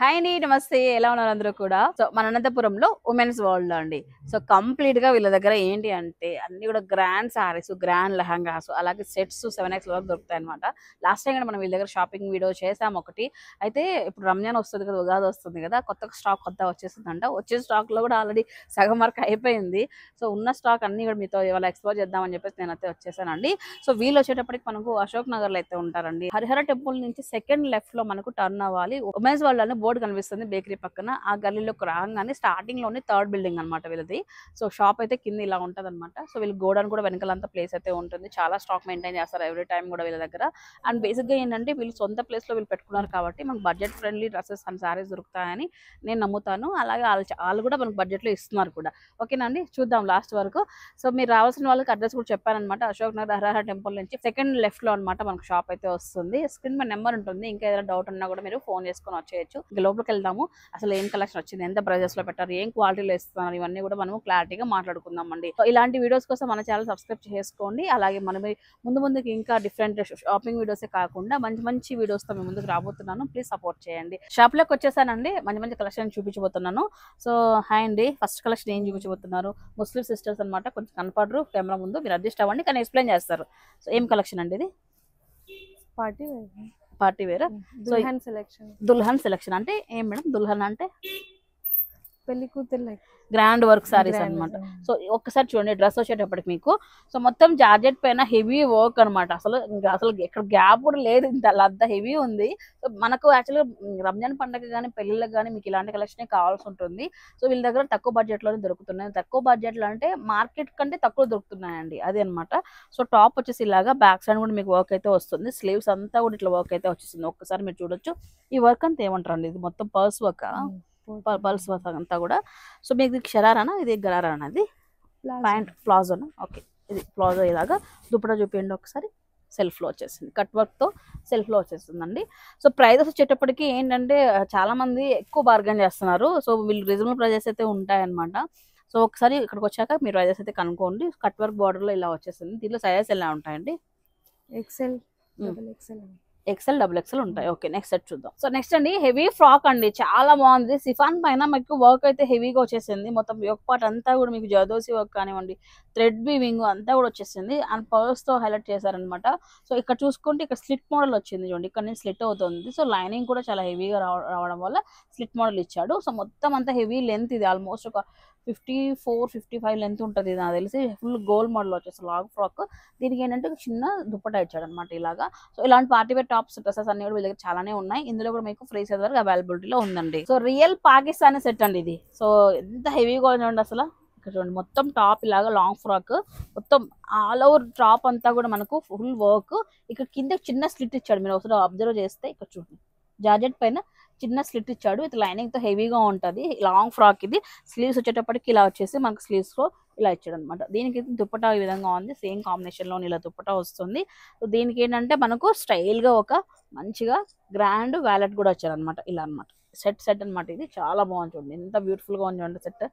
Hi అండి, నమస్తే. ఎలా ఉన్నారు అందరూ కూడా? సో మన అనంతపురంలో ఉమెన్స్ వరల్డ్ అండి. సో కంప్లీట్ గా వీళ్ళ దగ్గర ఏంటి అంటే అన్ని కూడా గ్రాండ్ సారీస్, గ్రాండ్ లెహంగాస్, అలాగే సెట్స్ 7x వరకు దొరుకుతాయి అనమాట. లాస్ట్ టైం కూడా మనం వీళ్ళ దగ్గర షాపింగ్ వీడియో చేసాం ఒకటి. అయితే ఇప్పుడు రంజాన్ వస్తుంది కదా, ఉగాది వస్తుంది కదా, కొత్త స్టాక్ వచ్చేసిందంట. వచ్చే స్టాక్ లో కూడా ఆల్రెడీ సగం వరకు అయిపోయింది. సో ఉన్న స్టాక్ అన్ని కూడా మీతో ఇవాళ ఎక్స్ప్లోర్ చేద్దామని చెప్పేసి నేనైతే వచ్చేసానండి. సో వీళ్ళు వచ్చేటప్పటికి మనకు అశోక్ నగర్ లో అయితే ఉంటారండి. హరిహర టెంపుల్ నుంచి సెకండ్ లెఫ్ట్ లో మనకు టర్న్ అవ్వాలి. ఉమెన్స్ వరల్డ్ అని బోర్డు కనిపిస్తుంది బేకరీ పక్కన. ఆ గల్లీలోకి రాగానే స్టార్టింగ్ లోనే థర్డ్ బిల్డింగ్ అనమాట వీళ్ళది. సో షాప్ అయితే కింద ఇలా ఉంటది అనమాట. సో వీళ్ళు గోడౌన్ కూడా వెనకాలంతా ప్లేస్ అయితే ఉంటుంది. చాలా స్టాక్ మెయింటైన్ చేస్తారు ఎవ్రీ టైం కూడా వీళ్ళ దగ్గర. అండ్ బేసిక్ గా ఏంటంటే వీళ్ళు సొంత ప్లేస్ లో వీళ్ళు పెట్టుకున్నారు కాబట్టి మనకు budget friendly dresses and saris దొరుకుతాయని నేను నమ్ముతాను. అలాగే వాళ్ళు కూడా మనకు బడ్జెట్ లో ఇస్తున్నారు కూడా. ఓకేనా అండి, చూద్దాం లాస్ట్ వరకు. సో మీరు రావాల్సిన వాళ్ళకి అడ్రస్ కూడా చెప్పానమాట. అశోక్ నగర్ హరిహర టెంపుల్ నుంచి సెకండ్ లెఫ్ట్ లో అనమాట మనకు షాప్ అయితే వస్తుంది. స్క్రీన్ మీద నెంబర్ ఉంటుంది. ఇంకా ఏదైనా డౌట్ ఉన్నా కూడా మీరు ఫోన్ చేసుకొని వచ్చేయచ్చు. ఇంకా లోపలికి వెళ్దాము. అసలు ఏం కలెక్షన్ వచ్చింది, ఎంత ప్రైజెస్ లో పెట్టారు, ఏం క్వాలిటీలో ఇస్తున్నారు, ఇవన్నీ కూడా మనం క్లారిటీగా మాట్లాడుకుందాం అండి. సో ఇలాంటి వీడియోస్ కోసం మన ఛానల్ సబ్స్క్రైబ్ చేసుకోండి. అలాగే మనం ముందుకి ఇంకా డిఫరెంట్ షాపింగ్ వీడియోసే కాకుండా మంచి మంచి వీడియోస్ తో మేము ముందుకు రాబోతున్నాను. ప్లీజ్ సపోర్ట్ చేయండి. షాప్ లోకి వచ్చేసానండి. మంచి మంచి కలెక్షన్ చూపించబోతున్నాను. సో హాయ్ అండి, ఫస్ట్ కలెక్షన్ ఏం చూపించబోతున్నారు? ముస్లిం సిస్టర్స్ అనమాట. కొంచెం కనపడరు కెమెరా ముందు, మీరు అడ్జస్ట్ అవ్వండి, కానీ ఎక్స్ప్లెయిన్ చేస్తారు. సో ఏం కలెక్షన్ అండి ఇది? Party wear. So Dulhan selection అంటే ఏం మేడం? దుల్హన్ అంటే పెళ్లి కూతురు గ్రాండ్ వర్క్ సారీస్ అనమాట. సో ఒక్కసారి చూడండి డ్రెస్ వచ్చేటప్పటికి మీకు. సో మొత్తం జార్జెట్ పైన హెవీ వర్క్ అనమాట. అసలు ఎక్కడ గ్యాప్ కూడా లేదు, అంత హెవీ ఉంది. సో మనకు యాక్చువల్గా రంజాన్ పండుగ కానీ పెళ్లిళ్ళకి కానీ మీకు ఇలాంటి కలెక్షన్ కావాల్సి ఉంటుంది. సో వీళ్ళ దగ్గర తక్కువ బడ్జెట్ లోనే దొరుకుతున్నాయి. తక్కువ బడ్జెట్ లో అంటే మార్కెట్ కంటే తక్కువ దొరుకుతున్నాయండి, అది అనమాట. సో టాప్ వచ్చేసి ఇలాగా బ్యాక్ సైడ్ కూడా మీకు వర్క్ అయితే వస్తుంది. స్లీవ్స్ అంతా కూడా ఇట్లా వర్క్ అయితే వచ్చేస్తుంది. ఒక్కసారి మీరు చూడొచ్చు. ఈ వర్క్ అంతా ఏమంటారండి? ఇది మొత్తం పర్స్ వర్క్, పల్స్ వర్క్ అంతా కూడా. సో మీకు షరారానా, ఇది గరారానా? అది ప్యాంట్ ప్లాజోనా? ఓకే, ఇది ప్లాజో. ఇలాగా దుప్పటా చూపించండి ఒకసారి. సెల్ఫ్ లో వచ్చేసింది, కట్ వర్క్ తో సెల్ఫ్ లో వచ్చేస్తుందండి. సో ప్రైజెస్ వచ్చేటప్పటికి ఏంటంటే చాలా మంది ఎక్కువ బార్గెన్ చేస్తున్నారు. సో వీళ్ళు రీజనబుల్ ప్రైజెస్ అయితే ఉంటాయన్నమాట. సో ఒకసారి ఇక్కడికి వచ్చాక మీరు ప్రైజెస్ అయితే కనుక్కోండి. కట్ వర్క్ బార్డర్ లో ఇలా వచ్చేసింది. దీంట్లో సైజెస్ ఎలా ఉంటాయండి? ఎక్సెల్ డబుల్ ఎక్సెల్ ఉంటాయి. ఓకే, నెక్స్ట్ సెట్ చూద్దాం. సో నెక్స్ట్ అండి హెవీ ఫ్రాక్ అండి, చాలా బాగుంది. సిఫాన్ పైన మీకు వర్క్ అయితే హెవీగా వచ్చేసింది. మొత్తం యోక్ పార్ట్ అంతా కూడా మీకు జర్దోసి వర్క్ కానివ్వండి, థ్రెడ్ వీవింగ్ అంతా కూడా వచ్చేసింది. అండ్ పర్స్ తో హైలైట్ చేశారనమాట. సో ఇక్కడ చూసుకుంటే ఇక్కడ స్లిట్ మోడల్ వచ్చింది చూడండి, ఇక్కడ నుంచి స్లిట్ అవుతుంది. సో లైనింగ్ కూడా చాలా హెవీగా రావడం వల్ల స్లిట్ మోడల్ ఇచ్చాడు. సో మొత్తం అంతా హెవీ లెంత్, ఇది ఆల్మోస్ట్ ఒక 54-55 లెంత్ ఉంటుంది నాకు తెలిసి. ఫుల్ గోల్ మోడల్ వచ్చేసి లాంగ్ ఫ్రాక్. దీనికి ఏంటంటే చిన్న దుప్పటా ఇచ్చాడు అనమాట ఇలాగా. సో ఇలాంటి పార్టీ వేర్ టాప్స్, డ్రెస్సెస్ అన్ని కూడా వీళ్ళ దగ్గర చాలానే ఉన్నాయి. ఇందులో కూడా మీకు ఫ్రీ సైజ్ వరకు అవైలబిలిటీలో ఉందండి. సో రియల్ పాకిస్తానీ సెట్ అండి ఇది. సో ఎంత హెవీగా ఉందండి అసలు. ఇక్కడ చూడండి, మొత్తం టాప్ ఇలాగా లాంగ్ ఫ్రాక్, మొత్తం ఆల్ ఓవర్ టాప్ అంతా కూడా మనకు ఫుల్ వర్క్. ఇక్కడ కింద చిన్న స్లిట్ ఇచ్చాడు, మీరు ఒకసారి అబ్జర్వ్ చేస్తే. ఇక్కడ చూడండి, జార్జెట్ పైన చిన్న స్లిట్ ఇచ్చాడు. ఇది లైనింగ్ తో హెవీగా ఉంటది. లాంగ్ ఫ్రాక్ ఇది. స్లీవ్స్ వచ్చేటప్పటికి ఇలా వచ్చేసి మనకు స్లీవ్స్ లో ఇలా ఇచ్చాడు అనమాట. దీనికి దుప్పటా ఈ విధంగా ఉంది, సేమ్ కాంబినేషన్ లో ఇలా దుప్పటా వస్తుంది. సో దీనికి ఏంటంటే మనకు స్టైల్ గా ఒక మంచిగా గ్రాండ్ వ్యాలెట్ కూడా వచ్చారు అనమాట. ఇలా అనమాట సెట్ అనమాట. ఇది చాలా బాగుంది చూడండి, ఎంత బ్యూటిఫుల్ గా ఉంది చూడండి. సెట్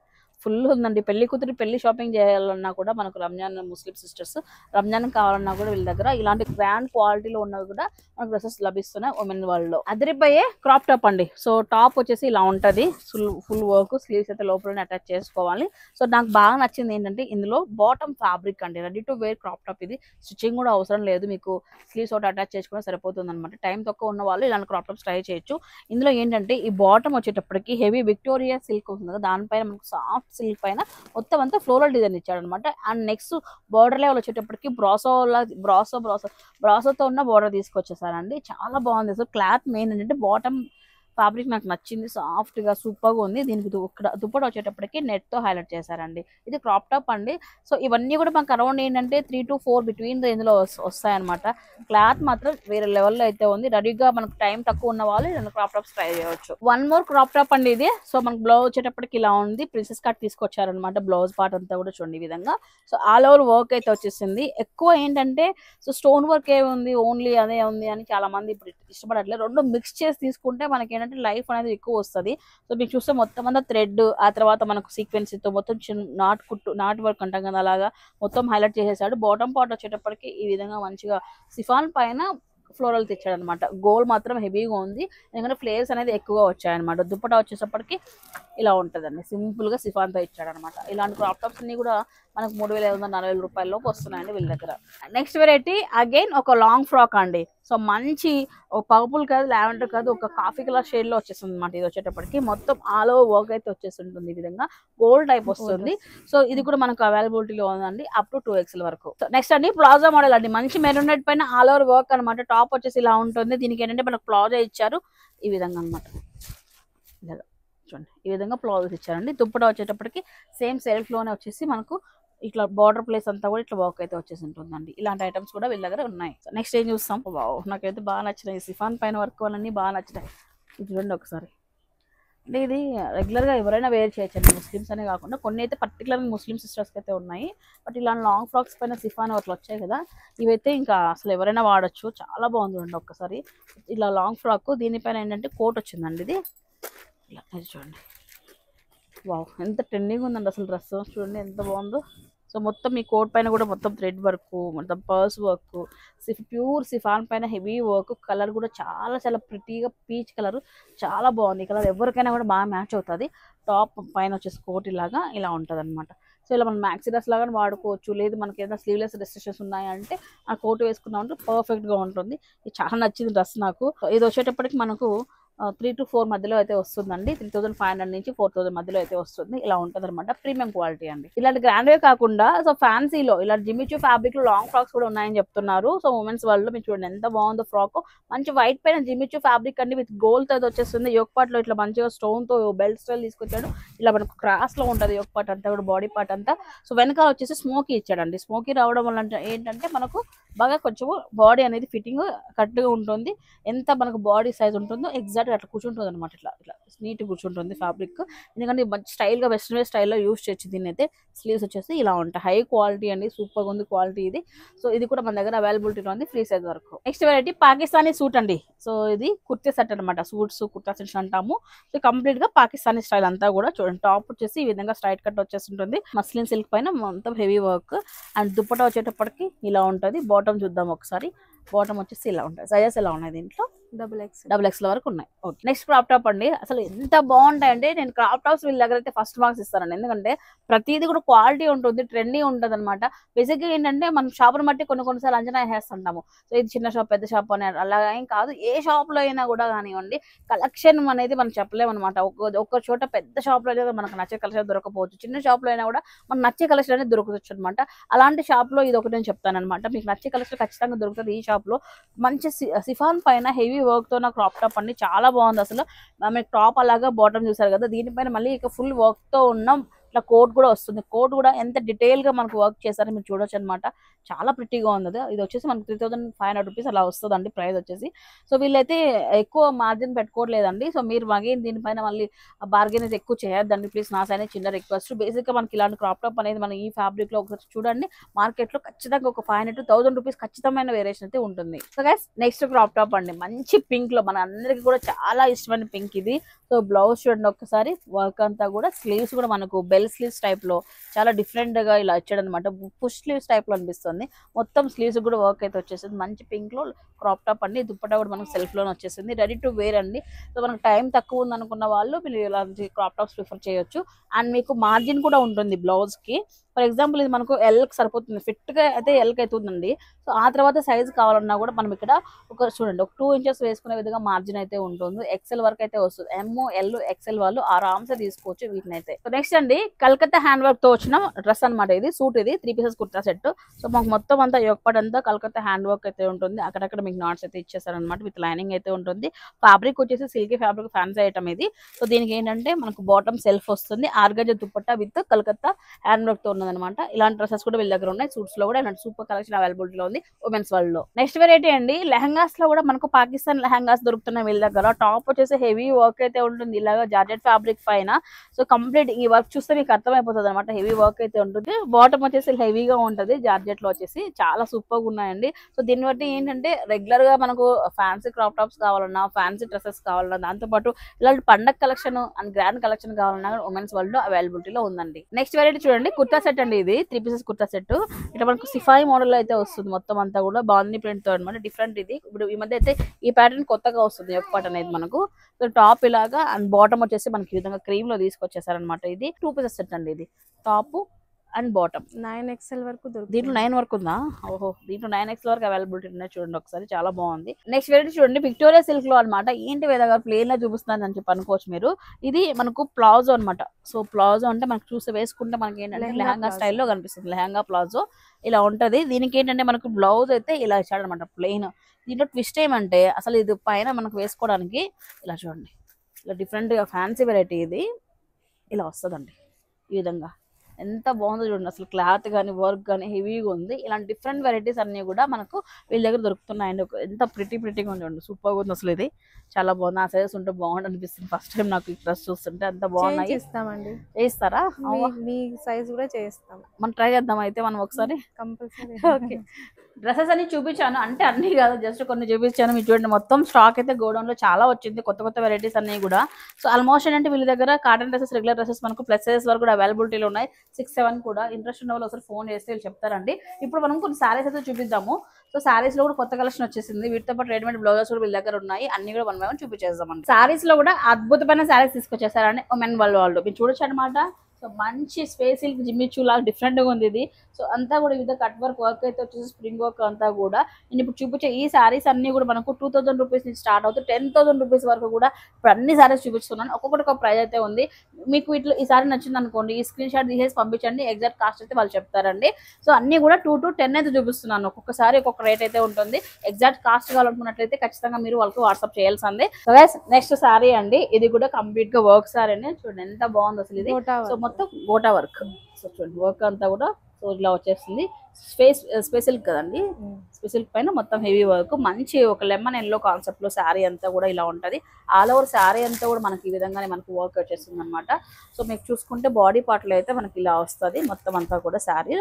ఫుల్ ఉందండి. పెళ్లి కూతురు పెళ్లి షాపింగ్ చేయాలన్నా కూడా మనకు రంజాన్ ముస్లిం సిస్టర్స్ రంజాన్ కావాలన్నా కూడా వీళ్ళ దగ్గర ఇలాంటి గ్రాండ్ క్వాలిటీలో ఉన్నవి కూడా మనకు డ్రెస్సెస్ లభిస్తున్నాయి ఉమెన్ వరల్డ్ లో. అదిరిపోయే క్రాప్ టాప్ అండి. సో టాప్ వచ్చేసి ఇలా ఉంటది, ఫుల్ వర్క్. స్లీవ్స్ అయితే లోపలనే అటాచ్ చేసుకోవాలి. సో నాకు బాగా నచ్చింది ఏంటంటే ఇందులో బాటమ్ ఫ్యాబ్రిక్ అండి, ready to wear crop top. ఇది స్టిచ్చింగ్ కూడా అవసరం లేదు, మీకు స్లీవ్స్ ఒకటి అటాచ్ చేసుకుని సరిపోతుంది అనమాట. టైం తక్కువ ఉన్న వాళ్ళు ఇలాంటి క్రాప్ టాప్స్ ట్రై చేయొచ్చు. ఇందులో ఏంటంటే ఈ బాటమ్ వచ్చేటప్పటికి హెవీ విక్టోరియా సిల్క్ ఉంటుంది కదా, దానిపైన మనకు సాఫ్ట్ సిల్క్ పైన మొత్తం అంతా ఫ్లోరల్ డిజైన్ ఇచ్చాడు అనమాట. అండ్ నెక్స్ట్ బార్డర్ లెవెల్ వచ్చేటప్పటికి బ్రాసోతో ఉన్న బార్డర్ తీసుకొచ్చేసారండి. చాలా బాగుంది. సో క్లాత్ మెయిన్ ఏంటంటే బాటమ్ ఫ్యాబ్రిక్ నాకు నచ్చింది, సాఫ్ట్ గా సూపర్ గా ఉంది. దీనికి దుప్పట వచ్చేటప్పటికి నెట్ తో హైలైట్ చేశారండి. ఇది క్రాప్ టాప్ అండి. సో ఇవన్నీ కూడా మనకు అరౌండ్ ఏంటంటే 3 to 4 బిట్వీన్ ఇందులో వస్తాయన్నమాట. క్లాత్ మాత్రం వేరే లెవెల్లో అయితే ఉంది. రెడీగా మనకు టైం తక్కువ ఉన్న వాళ్ళు ఇలా క్రాప్ టాప్స్ ట్రై చేయవచ్చు. వన్ మోర్ క్రాప్ టాప్ అండి ఇది. సో మనకు బ్లౌజ్ వచ్చేటప్పటికి ఇలా ఉంది, ప్రిన్సెస్ కట్ తీసుకొచ్చారనమాట. బ్లౌజ్ పార్ట్ అంతా కూడా చూడండి ఈ విధంగా. సో ఆల్ ఓవర్ వర్క్ అయితే వచ్చేసింది. ఎక్కువ ఏంటంటే సో స్టోన్ వర్క్ ఏ ఉంది, ఓన్లీ అదే ఉంది అని చాలా మంది ఇప్పుడు ఇష్టపడట్లేదు. రెండు మిక్స్ చేసి తీసుకుంటే మనకి ఏంటంటే లైఫ్ అనేది ఎక్కువ వస్తుంది. సో మీకు చూస్తే మొత్తం అంతా థ్రెడ్, ఆ తర్వాత మనకు సీక్వెన్స్ తో మొత్తం చిన్న నాట్ వర్క్ అంటాం కదా, అలాగా మొత్తం హైలైట్ చేసేసాడు. బాటమ్ పార్ట్ వచ్చేటప్పటికి ఈ విధంగా మంచిగా సిఫాన్ పైన ఫ్లోరల్ తెచ్చాడు అనమాట. గోల్ మాత్రం హెవీగా ఉంది, ఎందుకంటే ఫ్లేయర్స్ అనేది ఎక్కువగా వచ్చాయన్నమాట. దుప్పటా వచ్చేటప్పటికి ఇలా ఉంటుందండి, సింపుల్ గా సిఫాన్ తో ఇచ్చాడు అనమాట. ఇలాంటి క్రాప్ టాప్స్ అన్ని కూడా మనకు 3,500-4,000 రూపాయలలోపు వస్తున్నాయండి వీళ్ళ దగ్గర. నెక్స్ట్ వెరైటీ అగైన్ ఒక లాంగ్ ఫ్రాక్ అండి. సో మంచి ఒక పర్పుల్ కాదు, లావెండర్ కాదు, ఒక కాఫీ కలర్ షేడ్ లో వచ్చేస్తుంది అనమాట. ఇది వచ్చేటప్పటికి మొత్తం ఆల్ ఓవర్ వర్క్ అయితే వచ్చేసి ఉంటుంది. ఈ విధంగా గోల్డ్ టైప్ వస్తుంది. సో ఇది కూడా మనకు అవైలబిలిటీలో ఉందండి, అప్ టు 2XL వరకు. నెక్స్ట్ అండి ప్లాజా మోడల్ అండి, మంచి మెరూన్ రెడ్ పైన ఆల్ ఓవర్ వర్క్ అనమాట. టాప్ వచ్చేసి ఇలా ఉంటుంది. దీనికి ఏంటంటే మనకు ప్లాజా ఇచ్చారు ఈ విధంగా అనమాట. ఇలాగా చూడండి, ఈ విధంగా ప్లాజోస్ ఇచ్చారండి. దుప్పటా వచ్చేటప్పటికి సేమ్ సెల్ఫ్ లోనే వచ్చేసి మనకు ఇట్లా బార్డర్ ప్లేస్ అంతా కూడా ఇట్లా వర్క్ అయితే వచ్చేసి ఉంటుందండి. ఇలాంటి ఐటమ్స్ కూడా వీళ్ళ దగ్గర ఉన్నాయి. నెక్స్ట్ ఏం చూస్తాం, వావ్ నాకైతే బాగా నచ్చినాయి. సిఫాన్ పైన వర్క్ అన్నీ బాగా నచ్చినాయి. ఇది చూడండి ఒకసారి. అంటే ఇది రెగ్యులర్గా ఎవరైనా వేర్ చేయొచ్చండి, ముస్లిమ్స్ అనే కాకుండా. కొన్ని అయితే పర్టికులర్గా ముస్లిం సిస్టర్స్కి అయితే ఉన్నాయి. బట్ ఇలాంటి లాంగ్ ఫ్రాక్స్ పైన సిఫాన్ అట్లా వచ్చాయి కదా, ఇవైతే ఇంకా అసలు ఎవరైనా వాడచ్చు. చాలా బాగుంది చూడండి ఒక్కసారి. ఇలా లాంగ్ ఫ్రాక్, దీనిపైన ఏంటంటే కోట్ వచ్చిందండి. ఇది ఇలా ఇది చూడండి, వావ్ ఎంత ట్రెండింగ్ ఉందండి అసలు డ్రెస్. చూడండి ఎంత బాగుందో. సో మొత్తం ఈ కోట్ పైన కూడా మొత్తం థ్రెడ్ వర్క్, మొత్తం పర్స్ వర్క్, ప్యూర్ సిఫాన్ పైన హెవీ వర్క్. కలర్ కూడా చాలా చాలా ప్రిటీగా పీచ్ కలర్, చాలా బాగుంది. ఈ కలర్ ఎవరికైనా కూడా బాగా మ్యాచ్ అవుతుంది. టాప్ పైన వచ్చేసి కోట్ ఇలాగా ఇలా ఉంటుంది అనమాట. సో ఇలా మనం మ్యాక్సీ డ్రెస్ లాగా వాడుకోవచ్చు. లేదు మనకి ఏదైనా స్లీవ్లెస్ రెస్ట్రిక్షన్స్ ఉన్నాయంటే ఆ కోట్ వేసుకున్నామంటే పర్ఫెక్ట్గా ఉంటుంది. ఇది చాలా నచ్చింది డ్రెస్ నాకు. ఇది వచ్చేటప్పటికి మనకు 3 to 4 మధ్యలో అయితే వస్తుందండి. 3,500 నుంచి 4,000 మధ్యలో అయితే వస్తుంది. ఇలా ఉంటుంది అనమాట. ప్రీమియం క్వాలిటీ అండి. ఇలాంటి గ్రాండ్ వే కాకుండా సో ఫ్యాన్సీలో ఇలా జిమ్మిచూ ఫ్యాబ్రిక్ లో లాంగ్ ఫ్రాక్స్ కూడా ఉన్నాయని చెప్తున్నారు. సో ఉమెన్స్ వాళ్ళు మీరు చూడండి ఎంత బాగుందో ఫ్రాక్. మంచి వైట్ పైన జిమ్మిచూ ఫ్యాబ్రిక్ అండి, విత్ గోల్డ్ తో వచ్చేస్తుంది. యోక్ పార్ట్ లో ఇట్లా మంచిగా స్టోన్ తో బెల్ట్ స్టైల్ తీసుకొచ్చాడు. ఇలా మనకు క్రాస్ లో ఉంటుంది యోక్ పార్ట్ అంతా కూడా, బాడీ పార్ట్ అంతా. సో వెనకాల వచ్చేసి స్మోకీ ఇచ్చాడండి. స్మోకీ రావడం వల్ల ఏంటంటే మనకు బాగా కొంచెం బాడీ అనేది ఫిట్టింగ్ కరెక్ట్ గా ఉంటుంది. ఎంత మనకు బాడీ సైజ్ ఉంటుందో ఎగ్జాక్ట్ అట్లా కూర్చుంటుంది అనమాట. ఇట్లా ఇట్లా నీట్ కూర్చుంటుంది ఫ్యాబ్రిక్. ఎందుకంటే మంచి స్టైల్ గా వెస్ట్రన్ వేర్ స్టైల్లో యూస్ చేయొచ్చు దీన్ని అయితే. స్లీవ్స్ వచ్చేసి ఇలా ఉంటాయి. హై క్వాలిటీ అండి, సూపర్ గా ఉంది క్వాలిటీ ఇది. సో ఇది కూడా మన దగ్గర అవైలబిలిటీలో ఉంది, ఫ్రీ సైజ్ వరకు. నెక్స్ట్ వెరైటీ పాకిస్తానీ సూట్ అండి. సో ఇది కుర్తీ సెట్ అనమాట. సూట్స్ కుర్తా సెట్స్ అంటాము. సో కంప్లీట్ గా పాకిస్తానీ స్టైల్ అంతా కూడా చూడండి. టాప్ వచ్చేసి ఈ విధంగా స్ట్రైట్ కట్ వచ్చేస్తుంటుంది. మస్లిన్ సిల్క్ పైన మొత్తం హెవీ వర్క్. అండ్ దుప్పటా వచ్చేటప్పటికి ఇలా ఉంటుంది. బాటమ్ చూద్దాం ఒకసారి. బాటమ్ వచ్చేసి ఇలా ఉంటుంది. సైజెస్ ఎలా ఉన్నాయి దీంట్లో? డబుల్ ఎక్స్ వరకు ఉన్నాయి. ఓకే, నెక్స్ట్ క్రాప్ టాప్ అండి. అసలు ఎంత బాగుంటాయి అంటే, నేను క్రాప్ టాప్స్ వీళ్ళ దగ్గర అయితే ఫస్ట్ మార్క్స్ ఇస్తానండి. ఎందుకంటే ప్రతిదీ కూడా క్వాలిటీ ఉంటుంది, ట్రెండీ ఉంటుంది అనమాట. బేసిక్ గా ఏంటంటే మనం షాపును బట్టి కొన్నిసార్లు అంచనా వేస్తుంటాము. సో ఇది చిన్న షాప్ పెద్ద షాప్ అని అలాగా ఏం కాదు. ఏ షాప్ లో అయినా కూడా కానివ్వండి, కలెక్షన్ అనేది మనం చెప్పలేము అనమాట. ఒక్క చోట పెద్ద షాప్ లో అయితే మనకు నచ్చే కలెక్షన్ దొరకపోవచ్చు, చిన్న షాప్ లో అయినా కూడా మనకు నచ్చే కలెక్షన్ అనేది దొరకవచ్చు అనమాట. అలాంటి షాప్ లో ఇది ఒకటి నేను చెప్తాను అనమాట. మీకు నచ్చే కలెక్షన్ ఖచ్చితంగా దొరుకుతుంది ఈ షాప్ లో. మంచి సిఫాన్ పైన హెవీ వర్క్ తో నా క్రాప్ టాప్ అన్ని చాలా బాగుంది అసలు. మీకు టాప్ అలాగా బాటమ్ చూసారు కదా, దీనిపైన మళ్ళీ ఇక ఫుల్ వర్క్ తో ఉన్న ఇట్లా కోట్ కూడా వస్తుంది. కోట్ కూడా ఎంత డీటెయిల్ గా మనకు వర్క్ చేశారో మీరు చూడొచ్చు అనమాట. చాలా ప్రిటీగా ఉంది. ఇది వచ్చేసి మనకు 3,500 రూపీస్ అలా వస్తుందండి ప్రైస్ వచ్చేసి. సో వీళ్ళైతే ఎక్కువ మార్జిన్ పెట్టుకోవట్లేదండి. సో మీరు అగైన్ దీనిపైన మళ్ళీ బార్గెన్ అయితే ఎక్కువ చేయొద్దండి ప్లీజ్, నా సైడ్ చిన్న రిక్వెస్ట్. బేసిక్ గా మనకి ఇలాంటి క్రాప్ టాప్ అనేది మన ఈ ఫ్యాబ్రిక్ లో ఒకసారి చూడండి. మార్కెట్ లో ఖచ్చితంగా ఒక 500 to 1,000 రూపీస్ ఖచ్చితమైన వేరియేషన్ అయితే ఉంటుంది. So guys next crop top అండి, మంచి పింక్ లో, మన అందరికి కూడా చాలా ఇష్టమైన పింక్ ఇది. సో బ్లౌజ్ చూడండి ఒక్కసారి. వర్క్ అంతా కూడా స్లీవ్స్ కూడా మనకు బెల్ స్లీవ్స్ టైప్ లో చాలా డిఫరెంట్ గా ఇలా ఇచ్చాడు అనమాట. పుష్ స్లీవ్స్ టైప్ లో అనిపిస్తుంది. మొత్తం స్లీవ్స్ కూడా వర్క్ అయితే వచ్చేసింది. మంచి పింక్ లో క్రాప్ టాప్ అండి. దుప్పటా కూడా మనకు సెల్ఫ్ లోనే వచ్చేసింది. రెడీ టు వేర్ అండి. సో మనకు టైం తక్కువ ఉంది అనుకున్న వాళ్ళు మీరు ఇలాంటి క్రాప్ టాప్స్ ప్రిఫర్ చేయొచ్చు. అండ్ మీకు మార్జిన్ కూడా ఉంటుంది బ్లౌజ్ కి. ఫర్ ఎగ్జాంపుల్ ఇది మనకు ఎల్ కి సరిపోతుంది, ఫిట్ గా అయితే ఎల్ కి అవుతుందండి. సో ఆ తర్వాత సైజ్ కావాలన్నా కూడా మనం ఇక్కడ ఒక చూడండి ఒక 2 ఇంచెస్ వేసుకునే విధంగా మార్జిన్ అయితే ఉంటుంది. ఎక్సెల్ వరకు అయితే వస్తుంది. ఎమ్ ఎల్ ఎక్సెల్ వాళ్ళు ఆరామ్సే తీసుకోవచ్చు వీటిని అయితే. సో నెక్స్ట్ అండి కలకత్తా హ్యాండ్ వర్క్ తో వచ్చిన డ్రెస్ అనమాట. ఇది సూట్, ఇది 3 పీసెస్ కుర్తా సెట్. సో మాకు మొత్తం అంతా యోగపాట్ అంతా కలకత్తా హ్యాండ్ వర్క్ అయితే ఉంటుంది. అక్కడక్కడ మీకు నాట్స్ అయితే ఇచ్చేసారనమాట. విత్ లైనింగ్ అయితే ఉంటుంది. ఫ్యాబ్రిక్ వచ్చేసి సిల్కీ ఫ్యాబ్రిక్, ఫ్యాన్సీ ఐటమ్ ఇది. సో దీనికి ఏంటంటే మనకు బాటమ్ సెల్ఫ్ వస్తుంది. Organza dupatta with Calcutta hand work తో ఉన్నదనమాట. ఇలాంటి డ్రెస్సెస్ కూడా వీళ్ళ దగ్గర ఉన్నాయి. సూట్స్ లో కూడా ఇలాంటి సూపర్ కలెక్షన్ అవైలబిలిటీలో ఉంది ఉమెన్స్ వరల్డ్ లో. నెక్స్ట్ వెరైటీ అండి లెహంగాస్ లో కూడా మనకు పాకిస్తాన్ లెహంగాస్ దొరుకుతున్నాయి వీళ్ళ దగ్గర. టాప్ వచ్చేసి హెవీ వర్క్ అయితే ఉంటుంది ఇలాగా జార్జెట్ ఫ్యాబ్రిక్ పైన. సో కంప్లీట్ ఈ వర్క్ చూస్తే మీకు అర్థమైపోతుంది అనమాట. హెవీ వర్క్ అయితే ఉంటుంది. బాటమ్ వచ్చేసి హెవీగా ఉంటుంది జార్జెట్ లో వచ్చేసి. చాలా సూపర్ గా ఉన్నాయండి. సో దీన్ని బట్టి ఏంటంటే రెగ్యులర్ గా మనకు ఫ్యాన్సీ క్రాప్ టాప్స్ కావాలన్నా, ఫ్యాన్సీ డ్రెస్సెస్ కావాలన్నా, దాంతో పాటు ఇలాంటి పండగ కలెక్షన్ అండ్ గ్రాండ్ కలెక్షన్ కావాలన్నా ఉమెన్స్ వరల్డ్ లో అవైలబిలిటీలో ఉందండి. నెక్స్ట్ వెరైటీ చూడండి కుర్తా సెట్ సెట్ అండి, ఇది 3 పీసెస్ కుర్తా సెట్. ఇట్లా మనకు సిఫాయి మోడల్ అయితే వస్తుంది మొత్తం అంతా కూడా బాందిని ప్రింట్ తో అనమాట. డిఫరెంట్ ఇది ఇప్పుడు ఈ మధ్య అయితే ఈ ప్యాటర్న్ కొత్తగా వస్తుంది యొక్క పార్ట్ అనేది మనకు. సో టాప్ ఇలాగా అండ్ బాటమ్ వచ్చేసి మనకి ఈ విధంగా క్రీమ్ లో తీసుకొచ్చేసారనమాట. ఇది 2 పీసెస్ సెట్ అండి, ఇది టాప్ అండ్ బాటమ్. 9XL వరకు దొరుకుతుంది. దీంట్లో 9 వరకు ఉందా? ఓహో, దీంట్లో 9XL వరకు అవైలబిలిటీ ఉన్నాయి. చూడండి ఒకసారి, చాలా బాగుంది. నెక్స్ట్ వెరైటీ చూడండి, విక్టోరియా సిల్క్ లో అనమాట. ఏంటి వేదగా ప్లేన్ లా చూపిస్తుంది అని చెప్పి అనుకోవచ్చు మీరు. ఇది మనకు ప్లాజో అనమాట. సో ప్లాజో అంటే మనకు చూసి వేసుకుంటే మనకి ఏంటంటే లెహంగా స్టైల్లో కనిపిస్తుంది. లెహంగా ప్లాజో ఇలా ఉంటది. దీనికి ఏంటంటే మనకు బ్లౌజ్ అయితే ఇలా ఇచ్చాడనమాట ప్లెయిన్. దీంట్లో ట్విస్ట్ ఏమంటే అసలు ఇది పైన మనకు వేసుకోవడానికి ఇలా చూడండి, ఇలా డిఫరెంట్ గా ఫ్యాన్సీ వెరైటీ ఇది ఇలా వస్తుందండి. ఈ విధంగా ఎంత బాగుందో చూడండి. అసలు క్లాత్ కానీ వర్క్ కానీ హెవీగా ఉంది. ఇలాంటి డిఫరెంట్ వెరైటీస్ అన్ని కూడా మనకు వీళ్ళ దగ్గర దొరుకుతున్నాయండి. ఎంత ప్రిటీగా ఉంది చూడండి, సూపర్గా ఉంది అసలు. ఇది చాలా బాగుంది. ఆ సైజెస్ ఉంటే బాగుంది అనిపిస్తుంది ఫస్ట్ టైం నాకు ఈ డ్రెస్ చూస్తుంటే. అంత బాగున్నాయి. చేస్తామండి, చేయిస్తారా? మీ సైజ్ కూడా చేస్తాం. మనం ట్రై చేద్దాం అయితే మనం ఒకసారి. కంపల్సరీ. ఓకే, డ్రెస్సెస్ అన్ని చూపించాను అంటే అన్ని కాదు, జస్ట్ కొన్ని చూపించాను. మీరు చూడండి మొత్తం స్టాక్ అయితే గోడౌన్ లో చాలా వచ్చింది, కొత్త కొత్త వెరైటీస్ అన్ని కూడా. సో ఆల్మోస్ట్ ఏంటంటే వీళ్ళ దగ్గర కాటన్ డ్రెస్సెస్, రెగ్యులర్ డ్రెస్సెస్ మనకు ప్లస్ సైజ్ వరకు కూడా అవైలబిలిటీలో ఉన్నాయి. 6-7 కూడా. ఇంట్రెస్ట్ ఉన్న వాళ్ళు ఒకసారి ఫోన్ చేస్తే వీళ్ళు చెప్తారండి. ఇప్పుడు మనం కొన్ని శారీస్ అయితే చూపిద్దాము. సో శారీస్ లో కూడా కొత్త కలెక్షన్ వచ్చేసింది. వీటితో పాటు రెడీమేడ్ బ్లౌజెస్ కూడా వీళ్ళ దగ్గర ఉన్నాయి. అన్ని కూడా 1 by 1 చూపించేద్దామండి. శారీస్ లో కూడా అద్భుతమైన శారీస్ తీసుకొచ్చేసారండి ఉమెన్ వాళ్ళు. మీరు చూడొచ్చు అనమాట. సో మంచి స్పేస్ సిల్క్ జిమ్మిచూ లాగా డిఫరెంట్ గా ఉంది ఇది. సో అంతా కూడా వివిధ కట్ వర్క్ అయితే వచ్చేసి స్ప్రింగ్ వర్క్ అంతా కూడా. నేను ఇప్పుడు చూపించే ఈ శారీస్ అన్ని కూడా మనకు 2000 రూపీస్ నుంచి స్టార్ట్ అవుతుంది. 10,000 రూపీస్ వరకు కూడా ఇప్పుడు అన్ని శారీస్ చూపిస్తున్నాను. ఒక్కొక్కటి ఒక ప్రైస్ అయితే ఉంది. మీకు ఇట్లా ఈ సారీ నచ్చింది అనుకోండి, ఈ స్క్రీన్ షాట్ తీసేసి పంపించండి. ఎగ్జాక్ట్ కాస్ట్ అయితే వాళ్ళు చెప్తారండి. సో అన్ని కూడా 2 to 10 అయితే చూపిస్తున్నాను. ఒక్కొక్కసారి ఒక్కొక్క రేట్ అయితే ఉంటుంది. ఎగ్జాక్ట్ కాస్ట్ కావాలనుకున్నట్లయితే ఖచ్చితంగా మీరు వాళ్ళకి వాట్సాప్ చేయాల్సిందే. సో గైస్ నెక్స్ట్ శారీ అండి, ఇది కూడా కంప్లీట్ గా వర్క్ శారీ అండి. చూడండి ఎంత బాగుంది అసలు ఇది. సో మొత్తం గోటా వర్క్. సో చూడండి వర్క్ అంతా కూడా సో ఇలా వచ్చేస్తుంది. స్పెషల్ కదండి, స్పెషల్ పైన మొత్తం హెవీ వర్క్. మంచి ఒక లెమన్ ఎల్లో కాన్సెప్ట్ లో శారీ అంతా కూడా ఇలా ఉంటది. ఆల్ ఓవర్ శారీ అంతా కూడా మనకి ఈ విధంగానే మనకు వర్క్ వచ్చేస్తుంది అనమాట. సో మీకు చూసుకుంటే బాడీ పార్ట్ లో అయితే మనకి ఇలా వస్తుంది మొత్తం అంతా కూడా శారీ.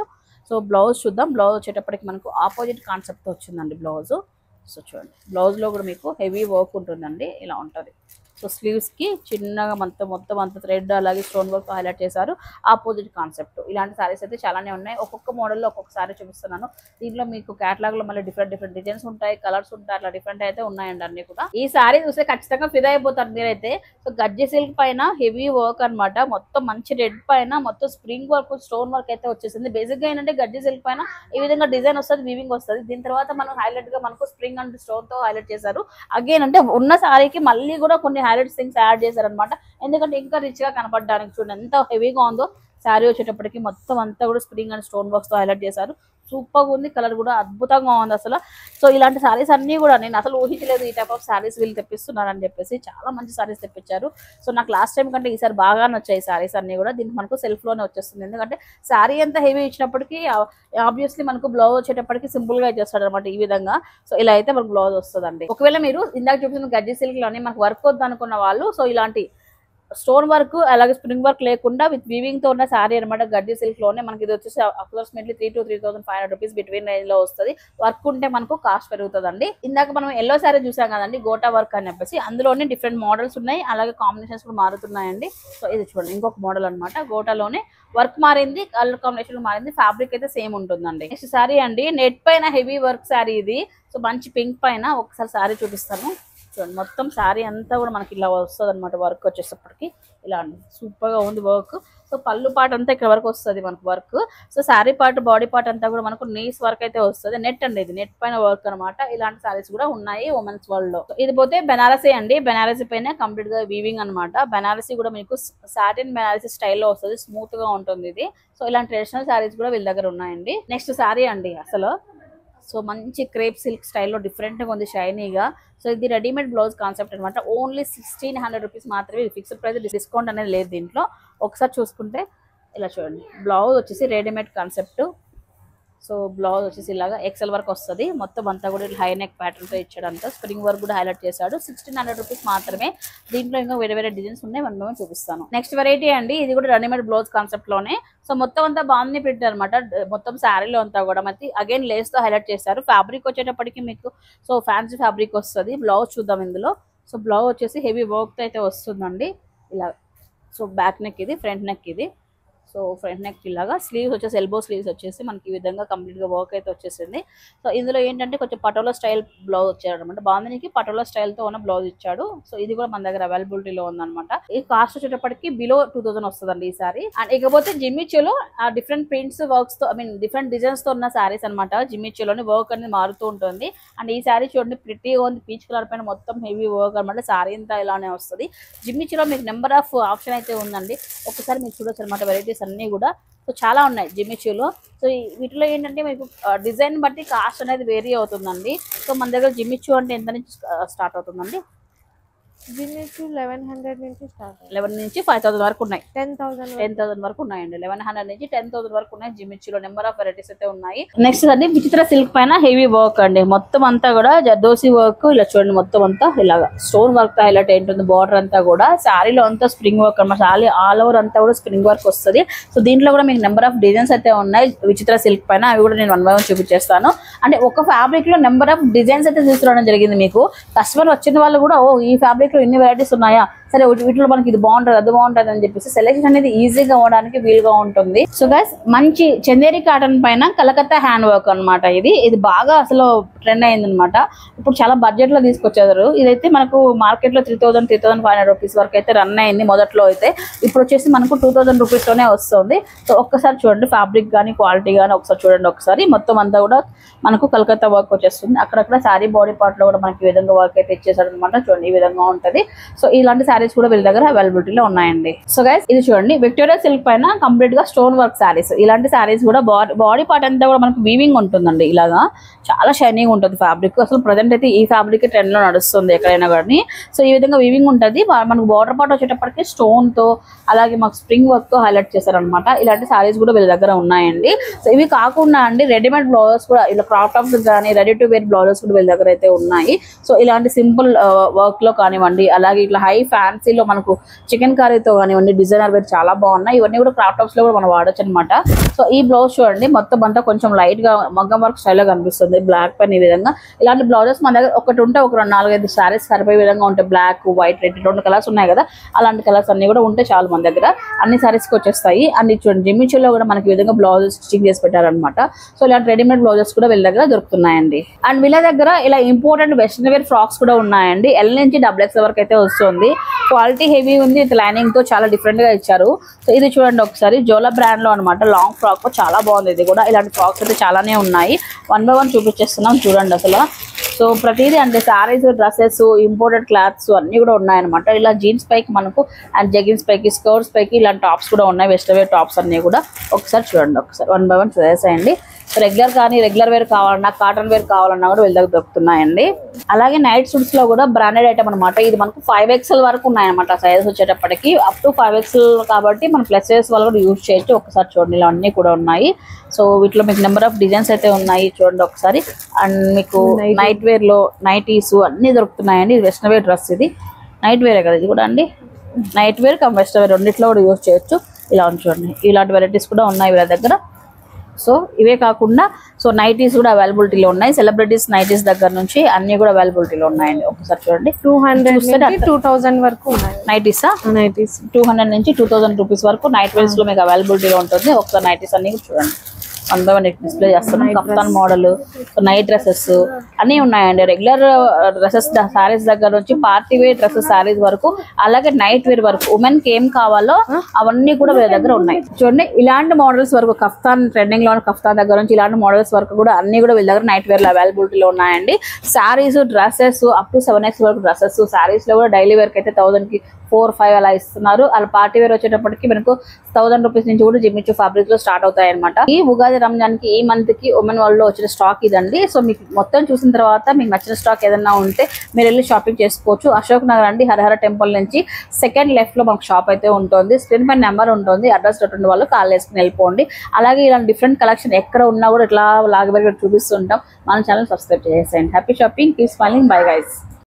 సో బ్లౌజ్ చూద్దాం. బ్లౌజ్ వచ్చేటప్పటికి మనకు ఆపోజిట్ కాన్సెప్ట్ తో వచ్చిందండి బ్లౌజ్. సో చూడండి బ్లౌజ్ లో కూడా మీకు హెవీ వర్క్ ఉంటుందండి, ఇలా ఉంటది. సో స్లీవ్స్ కి చిన్నగా మొత్తం అంత థ్రెడ్ అలాగే స్టోన్ వర్క్ హైలైట్ చేశారు. Opposite concept. ఇలాంటి సారీస్ అయితే చాలానే ఉన్నాయి. ఒక్కొక్క మోడల్లో ఒక్కొక్క సారీ చూపిస్తున్నాను. దీంట్లో మీకు కేటలాగ్ లో మళ్ళీ డిఫరెంట్ డిజైన్స్ ఉంటాయి, కలర్స్ ఉంటాయి, అట్లా డిఫరెంట్ అయితే ఉన్నాయండి అన్ని కూడా. ఈ సారీ చూస్తే ఖచ్చితంగా ఫిదా అయిపోతారు మీరైతే. సో గజ్జి సిల్క్ పైన హెవీ వర్క్ అనమాట. మొత్తం మంచి రెడ్ పైన మొత్తం స్ప్రింగ్ వర్క్, స్టోన్ వర్క్ అయితే వచ్చేసింది. బేసిక్ గా ఏంటంటే గజ్జి సిల్క్ పైన ఈ విధంగా డిజైన్ వస్తుంది, వీవింగ్ వస్తుంది. దీని తర్వాత మనం హైలైట్ గా మనకు స్ప్రింగ్ అండ్ స్టోన్ తో హైలైట్ చేశారు. అగైన్ అంటే ఉన్న సారీకి మళ్ళీ కూడా కొన్ని హైలైట్స్ థింగ్స్ యాడ్ చేశారనమాట. ఎందుకంటే ఇంకా రిచ్ గా కనపడడానికి. చూడండి ఎంత హెవీగా ఉందో శారీ వచ్చేటప్పటికి. మొత్తం అంతా కూడా స్ప్రింగ్ అండ్ స్టోన్ వర్క్స్ తో హైలైట్ చేశారు. సూపర్ గా ఉంది, కలర్ కూడా అద్భుతంగా ఉంది అసలు. సో ఇలాంటి సారీస్ అన్ని కూడా నేను అసలు ఊహించలేదు ఈ టైప్ ఆఫ్ సారీస్ వీళ్ళు తెప్పిస్తున్నారని చెప్పేసి. చాలా మంచి సారీస్ తెప్పించారు. సో నాకు లాస్ట్ టైం కంటే ఈసారి బాగా నచ్చాయి సారీస్ అన్ని కూడా. దీనికి మనకు సెల్ఫ్ లోనే వచ్చేస్తుంది. ఎందుకంటే శారీ అంతా హెవీ ఇచ్చినప్పటికీ ఆబ్వియస్లీ మనకు బ్లౌజ్ వచ్చేటప్పటికి సింపుల్ గా ఇచ్చేస్తాడు అనమాట ఈ విధంగా. సో ఇలా అయితే మనకు బ్లౌజ్ వస్తుందండి. ఒకవేళ మీరు ఇందాక చూపిస్తున్న గజ్జి సిల్క్ లోని మనకు వర్క్ వద్దు అనుకున్న వాళ్ళు సో ఇలాంటి స్టోన్ వర్క్ అలాగే స్ప్రింగ్ వర్క్ లేకుండా విత్ వీవింగ్ తో ఉన్న శారీ అనమాట. గడ్డి సిల్క్ లోనే మనకి ఇది వచ్చేసి approximately 3 to 3,500 rupees between range లో వస్తుంది. వర్క్ ఉంటే మనకు కాస్ట్ పెరుగుతుందండి. ఇందాక మనం ఎల్లో శారీ చూసాం కదండి, గోటా వర్క్ అని చెప్పేసి. అందులోనే డిఫరెంట్ మోడల్స్ ఉన్నాయి, అలాగే కాంబినేషన్స్ కూడా మారుతున్నాయండి. సో ఇది చూడండి ఇంకొక మోడల్ అనమాట. గోటాలోనే వర్క్ మారింది, కలర్ కాంబినేషన్ మారింది, ఫ్యాబ్రిక్ అయితే సేమ్ ఉంటుందండి. నెక్స్ట్ శారీ అండి, నెట్ పైన హెవీ వర్క్ శారీ ఇది. సో మంచి పింక్ పైన ఒకసారి శారీ చూపిస్తాను. చూడండి మొత్తం శారీ అంతా కూడా మనకి ఇలా వస్తుంది అనమాట. వర్క్ వచ్చేటప్పటికి ఇలా అండి, సూపర్ గా ఉంది వర్క్. సో పళ్ళు పార్ట్ అంతా ఇక్కడ వరకు వస్తుంది మనకు work. So sari part, body part అంతా కూడా మనకు నీస్ వర్క్ అయితే వస్తుంది. నెట్ అండి, ఇది నెట్ పైన వర్క్ అనమాట. ఇలాంటి శారీస్ కూడా ఉన్నాయి ఉమెన్స్ వరల్డ్ లో. ఇది పోతే బెనారసీ అండి. బెనారసీ పైన కంప్లీట్ గా వీవింగ్ అనమాట. బెనారసీ కూడా మీకు సాటిన్ బెనారసీ స్టైల్లో వస్తుంది, స్మూత్ గా ఉంటుంది ఇది. సో ఇలాంటి ట్రెడిషనల్ శారీస్ కూడా వీళ్ళ దగ్గర ఉన్నాయండి. నెక్స్ట్ శారీ అండి అసలు. సో మంచి క్రేప్ సిల్క్ స్టైల్లో డిఫరెంట్గా ఉంది, షైనీగా. సో ఇది రెడీమేడ్ బ్లౌజ్ కాన్సెప్ట్ అనమాట. ఓన్లీ 1,600 రూపీస్ మాత్రమే. ఇది ఫిక్స్డ్ ప్రైస్, డిస్కౌంట్ అనేది లేదు దీంట్లో. ఒకసారి చూసుకుంటే ఇలా చూడండి. బ్లౌజ్ వచ్చేసి రెడీమేడ్ కాన్సెప్ట్. సో బ్లౌజ్ వచ్చేసి ఇలాగా ఎక్సెల్ వర్క్ వస్తుంది. మొత్తం అంతా కూడా హై నెక్ ప్యాటర్న్ తో ఇచ్చాడంతా. స్ప్రింగ్ వర్క్ కూడా హైలైట్ చేశాడు. 1,600 రూపీస్ మాత్రమే. దీంట్లో ఇంకా వేరే డిజైన్స్ ఉన్నాయి, మనం చూపిస్తాను. నెక్స్ట్ వెరైటీ అండి, ఇది కూడా రెడీమేడ్ బ్లౌజ్ కాన్సెప్ట్ లోనే. సో మొత్తం అంతా బాగుంది ప్రింట్ అనమాట. మొత్తం శారీలో అంతా కూడా మనకి అగైన్ లేస్ తో హైలైట్ చేశారు. ఫ్యాబ్రిక్ వచ్చేటప్పటికి మీకు సో ఫ్యాన్సీ ఫ్యాబ్రిక్ వస్తుంది. బ్లౌజ్ చూద్దాం ఇందులో. సో బ్లౌజ్ వచ్చేసి హెవీ వర్క్ అయితే వస్తుందండి ఇలా. సో బ్యాక్ నెక్ ఇది, ఫ్రంట్ నెక్ ఇది. సో ఫ్రంట్ నెక్ ఇలాగా స్లీవ్స్ వచ్చేసి ఎల్బో స్లీవ్స్ వచ్చేసి మనకి ఈ విధంగా కంప్లీట్ గా వర్క్ అయితే వచ్చేసింది. సో ఇందులో ఏంటంటే కొంచెం పటోలా స్టైల్ బ్లౌజ్ వచ్చాడు అనమాట. బాందినికి పటోలా స్టైల్ తో ఉన్న బ్లౌజ్ ఇచ్చాడు. సో ఇది కూడా మన దగ్గర అవైలబిలిటీలో ఉందన్నమాట. ఈ కాస్ట్ వచ్చేటప్పటికి బిలో 2000 వస్తుందండి ఈ సారీ. అండ్ ఇకపోతే జిమ్మిచోలో ఆ డిఫరెంట్ ప్రింట్స్ వర్క్స్ తో ఐ మీన్ డిఫరెంట్ డిజైన్స్ తో ఉన్న సారీస్ అనమాట. జిమ్మిచోలోని వర్క్ అనేది మారుతూ ఉంటుంది. అండ్ ఈ సారీ చూడండి ప్రిటీగా ఉంది, పీచ్ కలర్ పైన మొత్తం హెవీ వర్క్ అనమాట. సారీ అంతా ఇలానే వస్తుంది. జిమ్మిచోలో మీకు నెంబర్ ఆఫ్ ఆప్షన్ అయితే ఉందండి. ఒకసారి మీకు చూడొచ్చు అనమాట. వెరైటీస్ అన్ని కూడా సో చాలా ఉన్నాయి జిమ్మిచోలో. సో వీటిలో ఏంటంటే మీకు డిజైన్ బట్టి కాస్ట్ అనేది వేరీ అవుతుందండి. సో మన దగ్గర జిమ్మిచో అంటే ఎంత నుంచి స్టార్ట్ అవుతుందండి? జిమ్మిచో 1100 నుంచి స్టార్ట్. 11 నుంచి 5000 వరకు ఉన్నాయి. 10,000 వరకు ఉన్నాయండి. 1100 నుంచి 10,000 వరకు ఉన్నాయి. జిమ్మిచోలో నెంబర్ ఆఫ్ వెరైటీస్ అయితే ఉన్నాయి. నెక్స్ట్ అండి విచిత్ర సిల్క్ పైన హెవీ వర్క్ అండి. మొత్తం అంతా కూడా జర్దోసి వర్క్ ఇలా చూడండి. మొత్తం అంతా ఇలాగా స్టోన్ వర్క్ హైలైట్ ఏంటుంది. బార్డర్ అంతా కూడా శారీలో అంతా స్ప్రింగ్ వర్క్ అనమాట. శారీ ఆల్ ఓవర్ అంతా కూడా స్ప్రింగ్ వర్క్ వస్తుంది. సో దీంట్లో కూడా మీకు నెంబర్ ఆఫ్ డిజైన్స్ అయితే ఉన్నాయి విచిత్ర సిల్క్ పైన. అవి కూడా నేను 1 by 1 చూపించేస్తాను. అంటే ఒక ఫ్యాబ్రిక్ లో నెంబర్ ఆఫ్ డిజైన్స్ అయితే తీసుకురావడం జరిగింది. మీకు కస్టమర్ వచ్చిన వాళ్ళు కూడా ఓ ఈ ఫ్యాబ్రిక్ లో ఇన్ని వెరైటీస్ ఉన్నాయా, సరే వీటిలో మనకి ఇది బాగుంటుంది అది బాగుంటుంది అని చెప్పేసి సెలెక్షన్ అనేది ఈజీగా అవ్వడానికి వీలుగా ఉంటుంది. సో గైస్ మంచి చందేరి కాటన్ పైన కలకత్తా హ్యాండ్ వర్క్ అనమాట. ఇది బాగా అసలు ట్రెండ్ అయింది అనమాట. ఇప్పుడు చాలా బడ్జెట్ లో తీసుకొచ్చారు. ఇదైతే మనకు మార్కెట్ లో 3,500 రూపీస్ వరకు అయితే రన్ అయింది మొదట్లో అయితే. ఇప్పుడు వచ్చేసి మనకు 2000 రూపీస్ లోనే వస్తుంది. సో ఒక్కసారి చూడండి ఫ్యాబ్రిక్ కానీ క్వాలిటీ కానీ ఒకసారి చూడండి. ఒకసారి మొత్తం అంతా కూడా మనకు కలకత్తా వర్క్ వచ్చేస్తుంది. అక్కడక్కడ శారీ బాడీ పార్ట్ లో కూడా మనకి ఈ విధంగా వర్క్ అయితే ఇచ్చేసాడు అనమాట. చూడండి ఈ విధంగా ఉంటది. సో ఇలాంటి సారీస్ కూడా వీళ్ళ దగ్గర అవైలబిలిటీలో ఉన్నాయండి. సో గైస్ ఇది చూడండి విక్టోరియా సిల్క్ పైన కంప్లీట్ గా స్టోన్ వర్క్ సారీస్. ఇలాంటి సారీస్ కూడా బాడీ పార్ట్ అంతా కూడా మనకు వీవింగ్ ఉంటుందండి. ఇలాగా చాలా షైనింగ్ ఉంటుంది ఫ్యాబ్రిక్. అసలు ప్రజెంట్ అయితే ఈ ఫ్యాబ్రిక్ ట్రెండ్ లో నడుస్తుంది ఎక్కడైనా కానీ. సో ఈ విధంగా వీవింగ్ ఉంటుంది. మనకు బార్డర్ పార్ట్ వచ్చేటప్పటికి స్టోన్ తో అలాగే మాకు స్ప్రింగ్ వర్క్ తో హైలైట్ చేశారనమాట. ఇలాంటి సారీస్ కూడా వీళ్ళ దగ్గర ఉన్నాయండి. సో ఇవి కాకుండా అండి రెడీమేడ్ బ్లౌజెస్ కూడా ఇలా క్రాప్ టాప్స్ కానీ రెడీ టు వేర్ బ్లౌజెస్ కూడా వీళ్ళ దగ్గర అయితే ఉన్నాయి. సో ఇలాంటి సింపుల్ వర్క్ లో కానివ్వండి, అలాగే ఇట్లా హై ఫ్యాన్సీలో మనకు చికెన్ కర్రీతో కానివ్వండి డిజైనర్ వేర్ చాలా బాగున్నాయి. ఇవన్నీ కూడా క్రాప్ టాప్స్ లో కూడా మనం వాడచ్చు అనమాట. సో ఈ బ్లౌజ్ చూడండి మొత్తం అంతా కొంచెం లైట్ గా మగ్గం వర్క్ స్టైల్ గా కనిపిస్తుంది. బ్లాక్ పైన ఈ విధంగా ఇలాంటి బ్లౌజెస్ మన దగ్గర ఒకటి ఉంటే ఒక 4-5 సారీస్ సరిపోయే విధంగా ఉంటాయి. బ్లాక్ వైట్ రెడ్ 2 కలర్స్ ఉన్నాయి కదా, అలాంటి కలర్స్ అన్ని కూడా ఉంటే చాలు మన దగ్గర. అన్ని సారీస్ కి వచ్చేస్తాయి. అన్ని చూడండి జిమ్మిచోలో కూడా మనకి ఈ విధంగా బ్లౌజెస్ స్టిచింగ్ చేసి పెట్టారనమాట. సో ఇలాంటి రెడీమేడ్ బ్లౌజెస్ కూడా వీళ్ళ దగ్గర దొరుకుతున్నాయండి. అండ్ వీళ్ళ దగ్గర ఇలా ఇంపోర్టెడ్ వెస్టర్న్ వేర్ ఫ్రాక్స్ కూడా ఉన్నాయండి. L నుంచి XXL వరకు అయితే వస్తుంది. క్వాలిటీ హెవీ ఉంది. ఇది లైనింగ్ తో చాలా డిఫరెంట్ గా ఇచ్చారు. సో ఇది చూడండి ఒకసారి జోలా బ్రాండ్ లో అనమాట. లాంగ్ ఫ్రాక్ చాలా బాగుంది. ఇది కూడా ఇలాంటి ఫ్రాక్స్ అయితే చాలానే ఉన్నాయి. 1 by 1 చూపించేస్తున్నాం చూడండి అసలు. సో ప్రతిదీ అంటే సారీస్ డ్రెస్సెస్ ఇంపోర్టెడ్ క్లాత్స్ అన్ని కూడా ఉన్నాయన్నమాట. ఇలా జీన్స్ పైకి మనకు అండ్ జెగిన్స్ పైకి స్కర్ట్స్ పైకి ఇలాంటి టాప్స్ కూడా ఉన్నాయి. వెస్టర్న్ వేర్ టాప్స్ అన్ని కూడా ఒకసారి చూడండి. ఒకసారి 1 by 1 చూసేసేయండి. రెగ్యులర్ వేర్ కావాలన్నా కాటన్ వేర్ కావాలన్నా కూడా వీళ్ళ దగ్గర దొరుకుతున్నాయండి. అలాగే నైట్ సూట్స్ లో కూడా బ్రాండెడ్ ఐటమ్ అనమాట. ఇది మనకు 5XL వరకు ఉన్నాయన్నమాట సైజెస్ వచ్చేటప్పటికి. అప్ టు 5XL కాబట్టి మనం ప్లస్ సైజ్ వాళ్ళు కూడా యూజ్ చేయొచ్చు. ఒకసారి చూడండి ఇలా అన్ని కూడా ఉన్నాయి. సో వీటిలో మీకు నెంబర్ ఆఫ్ డిజైన్స్ అయితే ఉన్నాయి చూడండి ఒకసారి. అండ్ మీకు నైట్ వేర్ లో నైటీస్ అన్ని దొరుకుతున్నాయండి. వెస్టర్న్ వేర్ డ్రెస్ ఇది నైట్ వేరే కదా ఇది కూడా అండి. Night wear come western wear రెండిట్లో కూడా యూజ్ చేయొచ్చు. ఇలా చూడండి ఇలాంటి వెరైటీస్ కూడా ఉన్నాయి వీళ్ళ దగ్గర. సో ఇవే కాకుండా సో నైటీస్ కూడా అవైలబిలిటీలో ఉన్నాయి. సెలబ్రిటీస్ నైటీస్ దగ్గర నుంచి అన్ని కూడా అవైలబిలిటీలో ఉన్నాయండి. ఒకసారి చూడండి 200 నుంచి 2000 వరకు ఉన్నాయి నైటీస్. 200 నుంచి 2000 రూపీస్ వరకు నైట్ వేర్స్ లో మీకు అవైలబిలిటీలో ఉంటుంది. ఒకసారి నైటీస్ అన్ని చూడండి. అందరూ డిస్ప్లే చేస్తున్నాం. కఫ్తాన్ మోడల్ నైట్ డ్రెస్సెస్ అన్నీ ఉన్నాయండి. రెగ్యులర్ డ్రెస్సెస్ సారీస్ దగ్గర నుంచి పార్టీ వేర్ డ్రెస్సెస్ సారీస్ వరకు అలాగే నైట్ వేర్ వరకు ఉమెన్ కి ఏం కావాలో అవన్నీ కూడా వీళ్ళ దగ్గర ఉన్నాయి. చూడండి ఇలాంటి మోడల్స్ వరకు కఫ్తాన్ ట్రెండింగ్ లో కఫ్తాన్ దగ్గర నుంచి ఇలాంటి మోడల్స్ వరకు కూడా అన్ని కూడా వీళ్ళ దగ్గర నైట్ వేర్ లో అవైలబిలిటీలో ఉన్నాయండి. Saris dresses up to 7X వరకు డ్రెస్సెస్ సారీస్ లో కూడా డైలీ వేర్ కి అయితే 1000 కి 4-5 అలా ఇస్తున్నారు. అలా పార్టీ వేర్ వచ్చేటప్పటికి మనకు 1000 రూపీస్ నుంచి కూడా జిమ్మిచో ఫ్యాబ్రిక్ లో స్టార్ట్ అవుతాయి అనమాట. ఈ ఉగాది రంజాన్ కి ఈ మంత్ కి ఉమెన్ వరల్డ్ లో వచ్చిన స్టాక్ ఇదండి. సో మీకు మొత్తం చూసిన తర్వాత మీకు నచ్చిన స్టాక్ ఏదైనా ఉంటే మీరు వెళ్ళి షాపింగ్ చేసుకోవచ్చు. అశోక్ నగర్ అండి హరిహర టెంపుల్ నుంచి సెకండ్ లెఫ్ట్ లో మనకు షాప్ అయితే ఉంటుంది. స్క్రీన్ పైన నెంబర్ ఉంటుంది. అడ్రస్ ఉంటుంది. వాళ్ళు కాల్ వేసుకుని వెళ్ళిపోండి. అలాగే ఇలాంటి డిఫరెంట్ కలెక్షన్ ఎక్కడ ఉన్నా కూడా ఇట్లా లాగబెట్టి చూపిస్తుంటాం. మన ఛానల్ సబ్స్క్రైబ్ చేసేయండి. Happy shopping, keep smiling, bye guys.